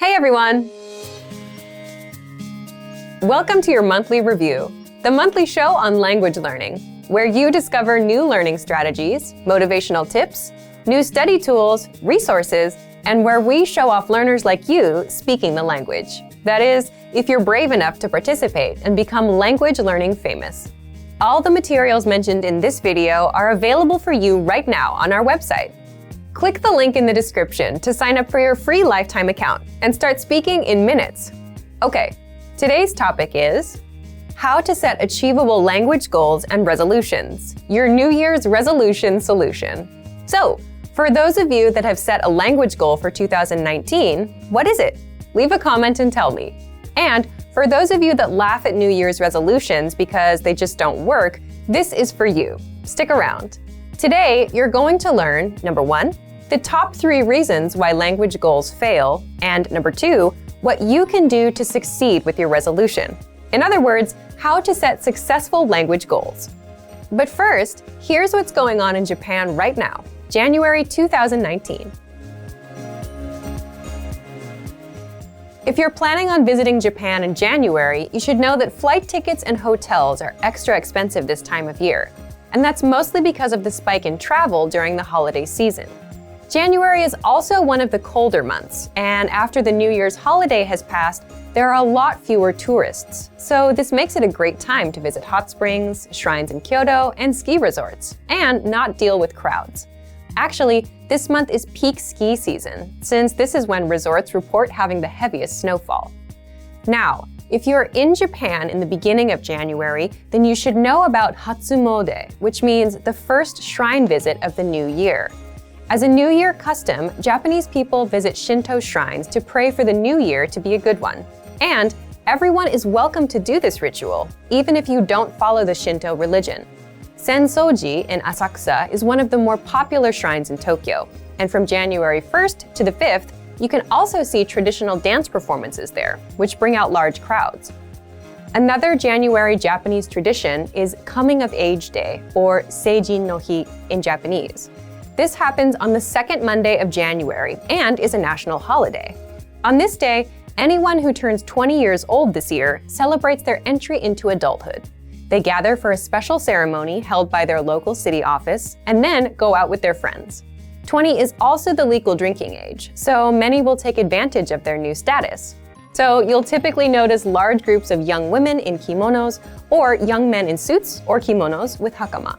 Hey everyone! Welcome to your monthly review, the monthly show on language learning, where you discover new learning strategies, motivational tips, new study tools, resources, and where we show off learners like you speaking the language. That is, if you're brave enough to participate and become language learning famous. All the materials mentioned in this video are available for you right now on our website. Click the link in the description to sign up for your free lifetime account and start speaking in minutes. Okay, today's topic is how to set achievable language goals and resolutions, your New Year's resolution solution. So, for those of you that have set a language goal for 2019, what is it? Leave a comment and tell me. And for those of you that laugh at New Year's resolutions because they just don't work, this is for you. Stick around. Today, you're going to learn, number 1, the top 3 reasons why language goals fail, and number 2, what you can do to succeed with your resolution. In other words, how to set successful language goals. But first, here's what's going on in Japan right now, January 2019. If you're planning on visiting Japan in January, you should know that flight tickets and hotels are extra expensive this time of year. And that's mostly because of the spike in travel during the holiday season. January is also one of the colder months, and after the New Year's holiday has passed, there are a lot fewer tourists. So this makes it a great time to visit hot springs, shrines in Kyoto, and ski resorts, and not deal with crowds. Actually, this month is peak ski season, since this is when resorts report having the heaviest snowfall. Now, if you're in Japan in the beginning of January, then you should know about Hatsumode, which means the first shrine visit of the new year. As a New Year custom, Japanese people visit Shinto shrines to pray for the new year to be a good one. And everyone is welcome to do this ritual, even if you don't follow the Shinto religion. Sensoji in Asakusa is one of the more popular shrines in Tokyo, and from January 1st to the 5th, you can also see traditional dance performances there, which bring out large crowds. Another January Japanese tradition is Coming of Age Day, or Seijin no Hi in Japanese. This happens on the second Monday of January and is a national holiday. On this day, anyone who turns 20 years old this year celebrates their entry into adulthood. They gather for a special ceremony held by their local city office and then go out with their friends. 20 is also the legal drinking age, so many will take advantage of their new status. So you'll typically notice large groups of young women in kimonos or young men in suits or kimonos with hakama.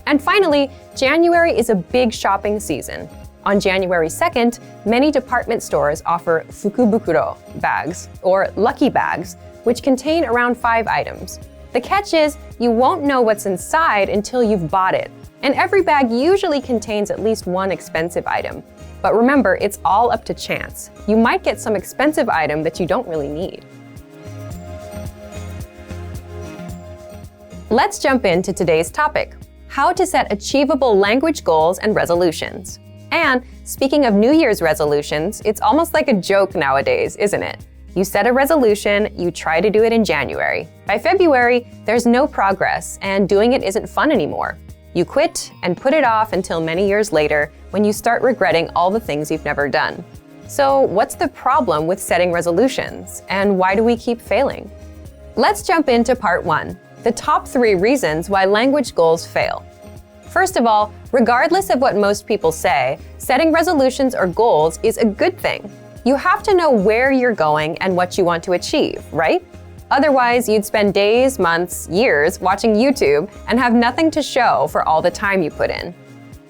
And finally, January is a big shopping season. On January 2nd, many department stores offer fukubukuro bags, or lucky bags, which contain around 5 items. The catch is, you won't know what's inside until you've bought it. And every bag usually contains at least one expensive item. But remember, it's all up to chance. You might get some expensive item that you don't really need. Let's jump into today's topic. How to set achievable language goals and resolutions. And speaking of New Year's resolutions, it's almost like a joke nowadays, isn't it? You set a resolution, you try to do it in January. By February, there's no progress, and doing it isn't fun anymore. You quit and put it off until many years later when you start regretting all the things you've never done. So what's the problem with setting resolutions, and why do we keep failing? Let's jump into part 1. The top 3 reasons why language goals fail. First of all, regardless of what most people say, setting resolutions or goals is a good thing. You have to know where you're going and what you want to achieve, right? Otherwise, you'd spend days, months, years watching YouTube and have nothing to show for all the time you put in.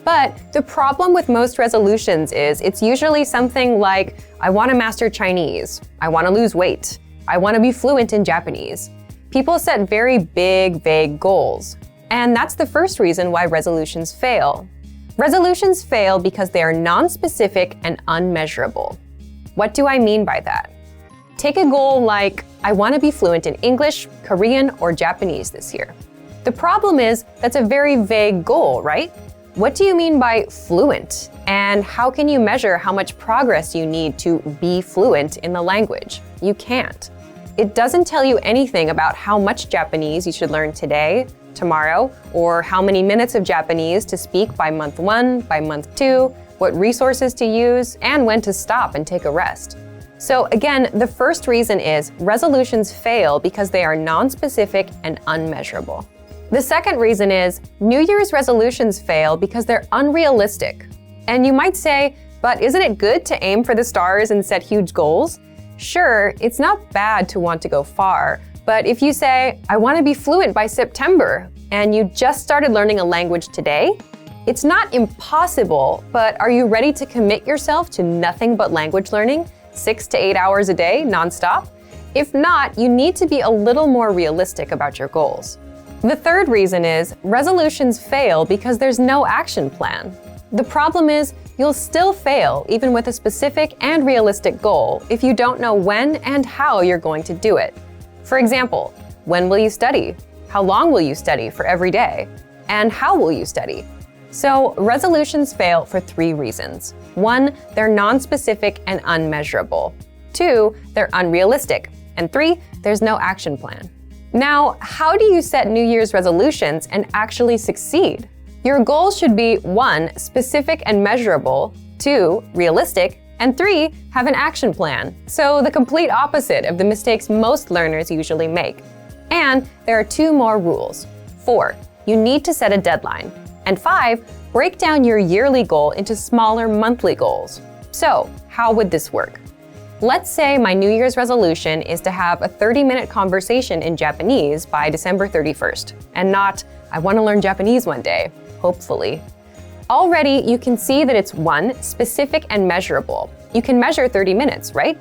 But the problem with most resolutions is it's usually something like, I want to master Chinese, I want to lose weight, I want to be fluent in Japanese. People set very big, vague goals. And that's the first reason why resolutions fail. Resolutions fail because they are non-specific and unmeasurable. What do I mean by that? Take a goal like, I want to be fluent in English, Korean, or Japanese this year. The problem is, that's a very vague goal, right? What do you mean by fluent? And how can you measure how much progress you need to be fluent in the language? You can't. It doesn't tell you anything about how much Japanese you should learn today, tomorrow, or how many minutes of Japanese to speak by month 1, by month 2, what resources to use, and when to stop and take a rest. So again, the first reason is resolutions fail because they are non-specific and unmeasurable. The second reason is New Year's resolutions fail because they're unrealistic. And you might say, but isn't it good to aim for the stars and set huge goals? Sure, it's not bad to want to go far, but if you say, I want to be fluent by September, and you just started learning a language today, it's not impossible, but are you ready to commit yourself to nothing but language learning, 6 to 8 hours a day, nonstop? If not, you need to be a little more realistic about your goals. The third reason is resolutions fail because there's no action plan. The problem is you'll still fail even with a specific and realistic goal if you don't know when and how you're going to do it. For example, when will you study? How long will you study for every day? And how will you study? So resolutions fail for 3 reasons. 1, they're non-specific and unmeasurable. 2, they're unrealistic. And 3, there's no action plan. Now, how do you set New Year's resolutions and actually succeed? Your goals should be 1, specific and measurable, 2, realistic, and 3, have an action plan. So the complete opposite of the mistakes most learners usually make. And there are 2 more rules. 4, you need to set a deadline. And 5, break down your yearly goal into smaller monthly goals. So, how would this work? Let's say my New Year's resolution is to have a 30-minute conversation in Japanese by December 31st, and not, I want to learn Japanese one day, hopefully. Already, you can see that it's 1, specific and measurable. You can measure 30 minutes, right?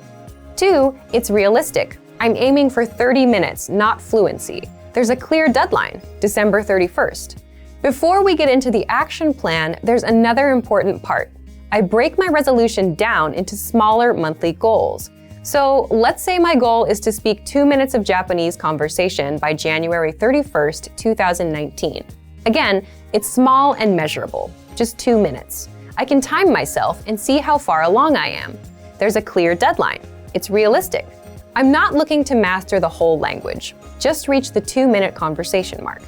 2, it's realistic. I'm aiming for 30 minutes, not fluency. There's a clear deadline, December 31st. Before we get into the action plan, there's another important part. I break my resolution down into smaller monthly goals. So let's say my goal is to speak 2 minutes of Japanese conversation by January 31st, 2019. Again, it's small and measurable, just 2 minutes. I can time myself and see how far along I am. There's a clear deadline. It's realistic. I'm not looking to master the whole language, just reach the 2-minute conversation mark.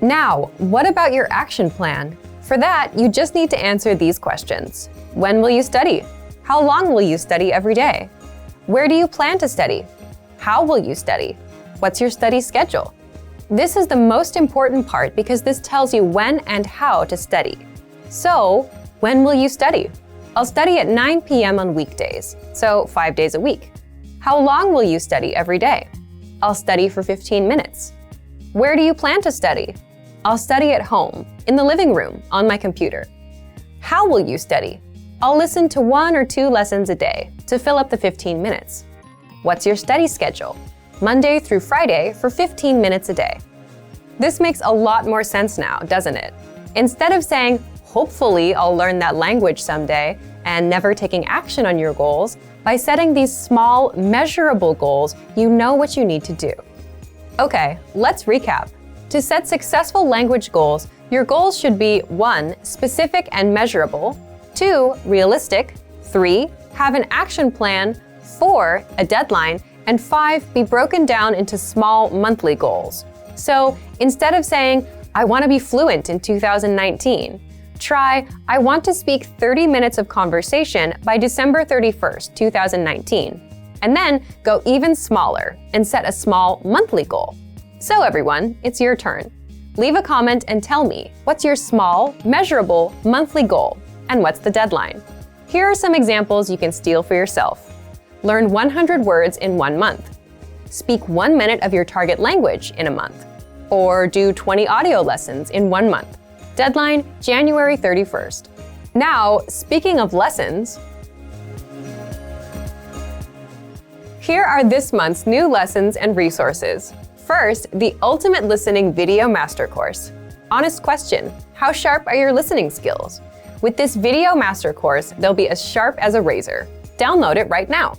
Now, what about your action plan? For that, you just need to answer these questions. When will you study? How long will you study every day? Where do you plan to study? How will you study? What's your study schedule? This is the most important part because this tells you when and how to study. So, when will you study? I'll study at 9 p.m. on weekdays, so 5 days a week. How long will you study every day? I'll study for 15 minutes. Where do you plan to study? I'll study at home, in the living room, on my computer. How will you study? I'll listen to 1 or 2 lessons a day to fill up the 15 minutes. What's your study schedule? Monday through Friday for 15 minutes a day. This makes a lot more sense now, doesn't it? Instead of saying, hopefully I'll learn that language someday, and never taking action on your goals, by setting these small, measurable goals, you know what you need to do. Okay, let's recap. To set successful language goals, your goals should be 1, specific and measurable, 2, realistic, 3, have an action plan, 4, a deadline, and 5, be broken down into small monthly goals. So instead of saying, I want to be fluent in 2019, try, I want to speak 30 minutes of conversation by December 31st, 2019. And then go even smaller and set a small monthly goal. So everyone, it's your turn. Leave a comment and tell me, what's your small, measurable, monthly goal? And what's the deadline? Here are some examples you can steal for yourself. Learn 100 words in 1 month. Speak 1 minute of your target language in a month. Or do 20 audio lessons in 1 month. Deadline, January 31st. Now, speaking of lessons, here are this month's new lessons and resources. First, the Ultimate Listening Video Master Course. Honest question, how sharp are your listening skills? With this video master course, they'll be as sharp as a razor. Download it right now.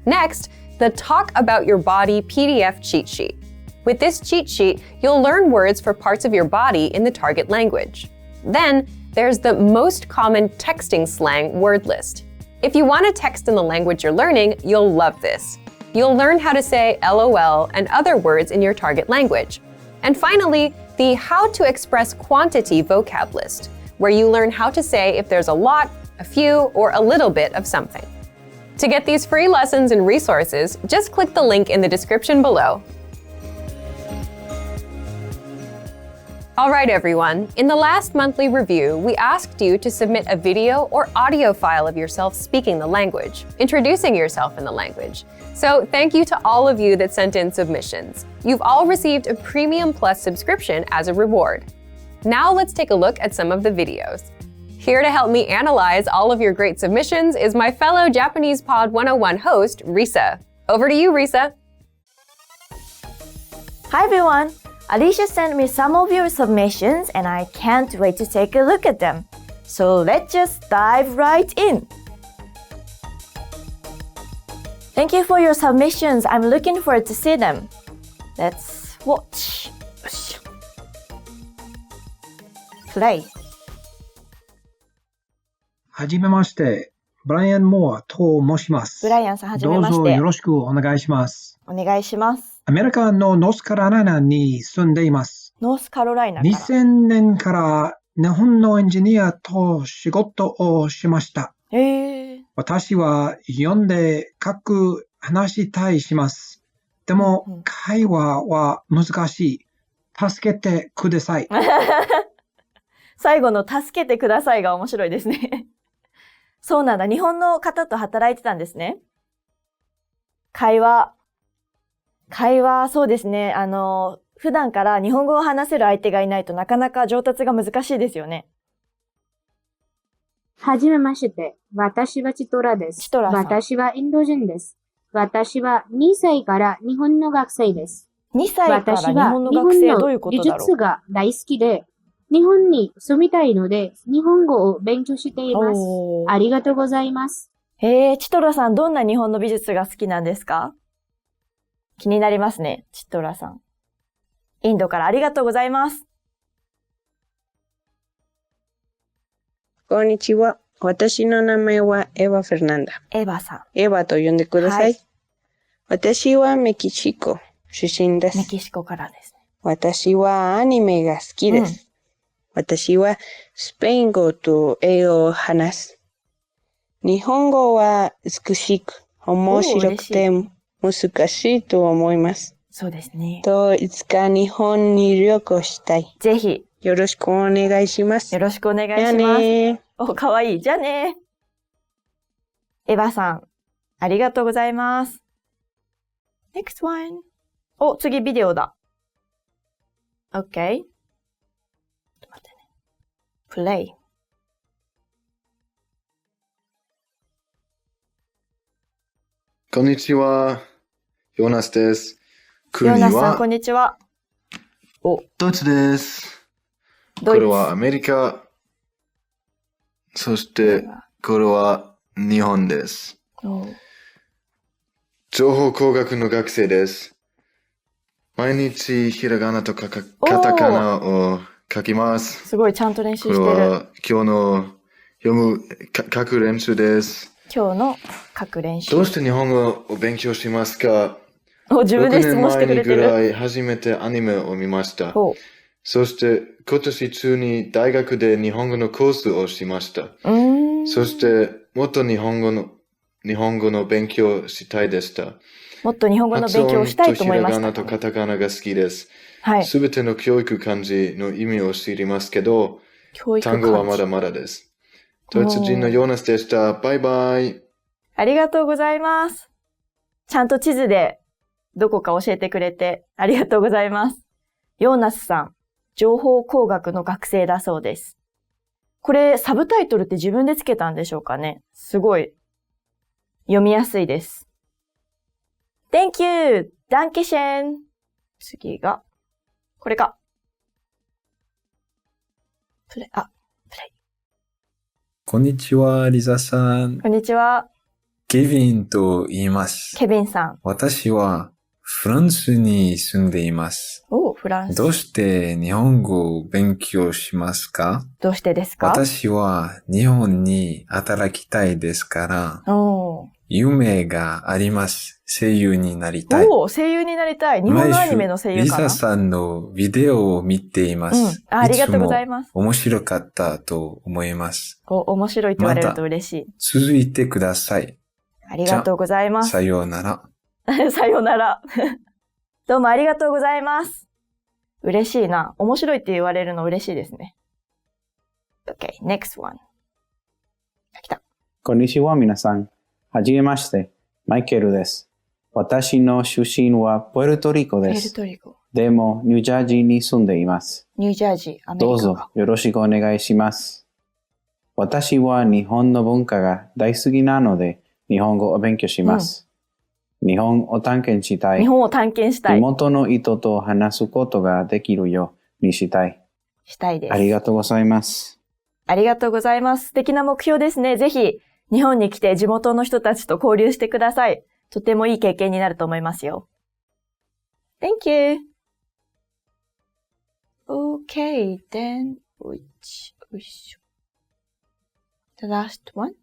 Next, the Talk About Your Body PDF cheat sheet. With this cheat sheet, you'll learn words for parts of your body in the target language. Then, there's the most common texting slang word list. If you want to text in the language you're learning, you'll love this. You'll learn how to say LOL and other words in your target language. And finally, the How to Express Quantity vocab list, where you learn how to say if there's a lot, a few, or a little bit of something. To get these free lessons and resources, just click the link in the description below. Alright everyone, in the last monthly review, we asked you to submit a video or audio file of yourself speaking the language, introducing yourself in the language. So thank you to all of you that sent in submissions. You've all received a Premium Plus subscription as a reward. Now let's take a look at some of the videos. Here to help me analyze all of your great submissions is my fellow Japanese Pod 101 host, Risa. Over to you, Risa. Hi everyone! Alicia sent me some of your submissions and I can't wait to take a look at them. So let's just dive right in! Thank you for your submissions. I'm looking forward to see them. Let's watch. Play. はじめまして、ブライアン・モアと申します。ブライアンさん、はじめどうまして。ぞよろしくお願いします。お願いします。アメリカのノースカロライナに住んでいます。ノースカロライナから。2000年から日本のエンジニアと仕事をしました。私は読んで書く話したいします。でも、会話は難しい。助けてください。最後の助けてくださいが面白いですね。そうなんだ。日本の方と働いてたんですね。会話、そうですね。普段から日本語を話せる相手がいないとなかなか上達が難しいですよね。はじめまして。私はチトラです。私はインド人です。私は2歳から日本の学生です。2歳から日本の学生はどういうことだろう？私は日本の技術が大好きで、日本に住みたいので、日本語を勉強しています。ありがとうございます。チトラさん、どんな日本の美術が好きなんですか？気になりますね、チトラさん。インドからありがとうございます。こんにちは。私の名前はエヴァ・フェルナンダ。エヴァさん。エヴァと呼んでください。はい、私はメキシコ出身です。メキシコからですね。私はアニメが好きです。私はスペイン語と英語を話す。日本語は美しく、面白くて難しいと思います。そうですね。いつか日本に旅行したい。ぜひ。よろしくお願いします。よろしくお願いします。じゃあねー。かわいい。じゃあねー。エヴァさん、ありがとうございます。Next one. 次ビデオだ。OK。Play。こんにちは。ヨナスです。ヨナスさん、こんにちは。ドイツです。これはアメリカ。そして、これは日本です。情報工学の学生です。毎日ひらがなとカタカナを書きます。すごい、ちゃんと練習してる。これは今日の書く練習です。今日の書く練習。どうして日本語を勉強しますか？自分で質問してくれてる。6年前にぐらい初めてアニメを見ました。そして今年中に大学で日本語のコースをしました。そしてもっと日本語の勉強したいでした。もっと日本語の勉強をしたいと思いました。発音とひらがなとカタカナが好きです。はい。すべての教育漢字の意味を知りますけど、単語はまだまだです。ドイツ人のヨーナスでした。バイバイ。ありがとうございます。ちゃんと地図でどこか教えてくれてありがとうございます。ヨーナスさん、情報工学の学生だそうです。これ、サブタイトルって自分でつけたんでしょうかね？すごい読みやすいです。Thank you! ダンケシェン。次が、これか。プレイ。こんにちは、リザさん。こんにちは。ケビンと言います。ケビンさん。私はフランスに住んでいます。フランス。どうして日本語を勉強しますか？どうしてですか？私は日本に働きたいですから、夢があります。声優になりたい。声優になりたい。日本のアニメの声優かな？リザさんのビデオを見ています。ありがとうございます。面白かったと思います。面白いと言われると嬉しい。続いてください。ありがとうございます。さようなら。さようなら。どうもありがとうございます。嬉しいな。面白いって言われるの嬉しいですね。Okay, next one. 来た。こんにちは、皆さん。はじめまして。マイケルです。私の出身はプエルトリコです。でも、ニュージャージーに住んでいます。ニュージャージー、アメリカ。どうぞよろしくお願いします。私は日本の文化が大好きなので、日本語を勉強します。日本を探検したい。日本を探検したい。地元の人と話すことができるようにしたい。したいです。ありがとうございます。ありがとうございます。素敵な目標ですね。ぜひ、日本に来て地元の人たちと交流してください。とてもいい経験になると思いますよ。Thank you. Okay, then, the last one.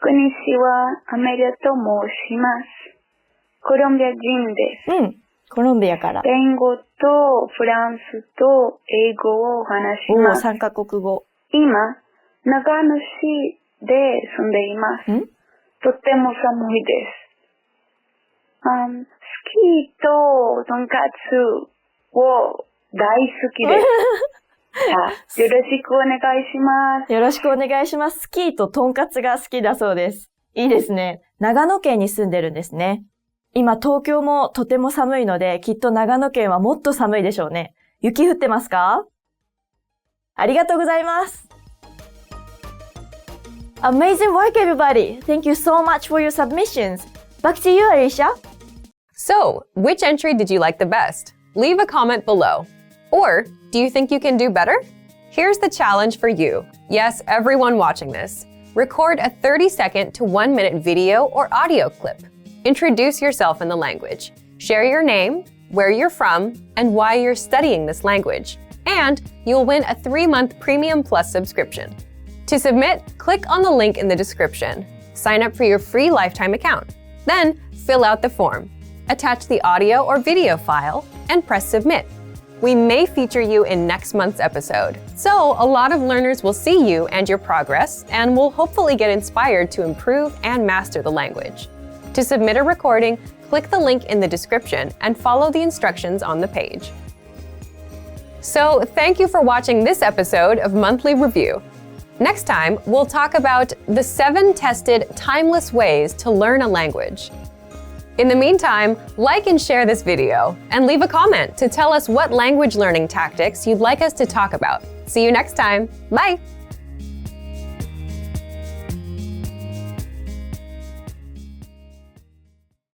こんにちは、アメリアと申します。コロンビア人です。コロンビアから。スペイン語とフランスと英語を話します。3カ国語。今、長野市で住んでいます。とっても寒いです。スキーととんかつを大好きです。よろしくお願いします。よろしくお願いします。スキーととんかつが好きだそうです。いいですね。長野県に住んでるんですね。今東京もとても寒いので、きっと長野県はもっと寒いでしょうね。雪降ってますか？ありがとうございます。Amazing work, everybody! Thank you so much for your submissions. Back to you, Alicia. So, which entry did you like the best? Leave a comment below. Or, do you think you can do better? Here's the challenge for you. Yes, everyone watching this. Record a 30-second to 1-minute video or audio clip. Introduce yourself in the language. Share your name, where you're from, and why you're studying this language. And you'll win a 3-month Premium Plus subscription. To submit, click on the link in the description. Sign up for your free lifetime account. Then, fill out the form. Attach the audio or video file, and press submit. We may feature you in next month's episode. So, a lot of learners will see you and your progress, and will hopefully get inspired to improve and master the language. To submit a recording, click the link in the description and follow the instructions on the page. So, thank you for watching this episode of Monthly Review. Next time, we'll talk about the 7 tested timeless ways to learn a language. In the meantime, like and share this video, and leave a comment to tell us what language learning tactics you'd like us to talk about. See you next time. Bye!